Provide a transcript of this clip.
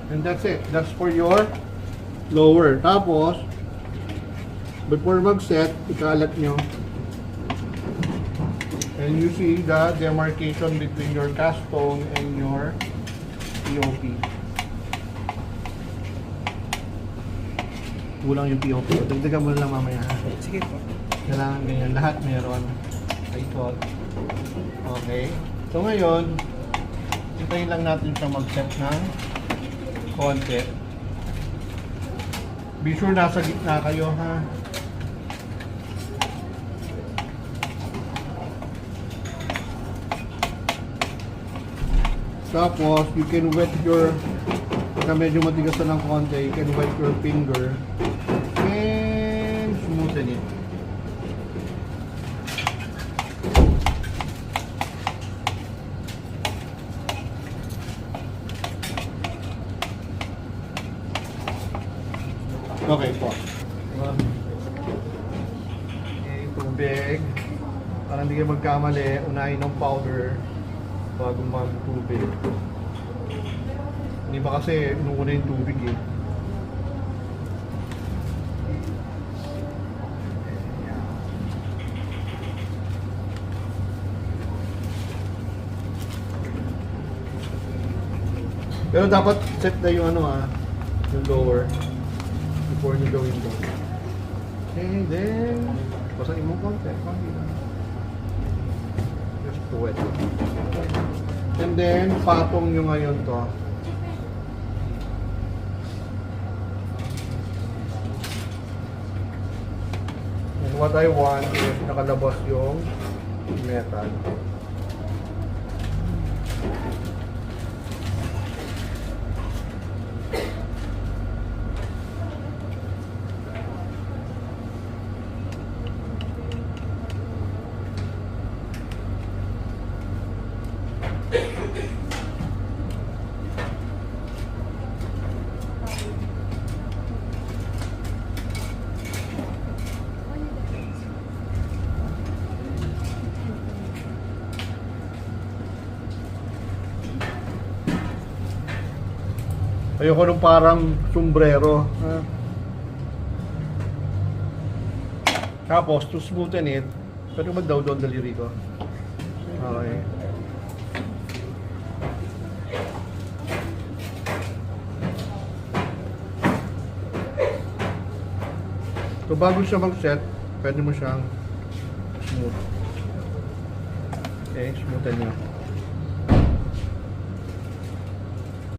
And that's it. That's for your lower. Tapos, before mag-set, ikalat nyo. And you see the demarcation between your cast stone and your POP. Kulang yung POP. Dagdagan mo lang mamaya. Sige po. Kailangan ganyan. Lahat meron. Icon. Okay. So ngayon, hintayin lang natin siya mag-set ng konti. Be sure nasa gitna kayo, ha? Tapos, you can wet your, pagka medyo matigas na ng konti, you can wet your finger and smoothen it. Okay po. Okay, tubig. Para hindi kayo magkamali, unahin ng powder bago mag-tubig. Hindi ba kasi inuuna yung tubig eh. Pero dapat set na yung yung lower before you go in down. Okay, then basahin mo konti lang. Just to wet. And then patong nyo ngayon to. And what I want is nakalabas yung metal. Ayoko nung parang sombrero. Tapos, to smoothen it, pwede mag-down doon daliri ko. Okay. So, bago siya mag-set, pwede mo siyang smooth. Okay, smoothen nyo.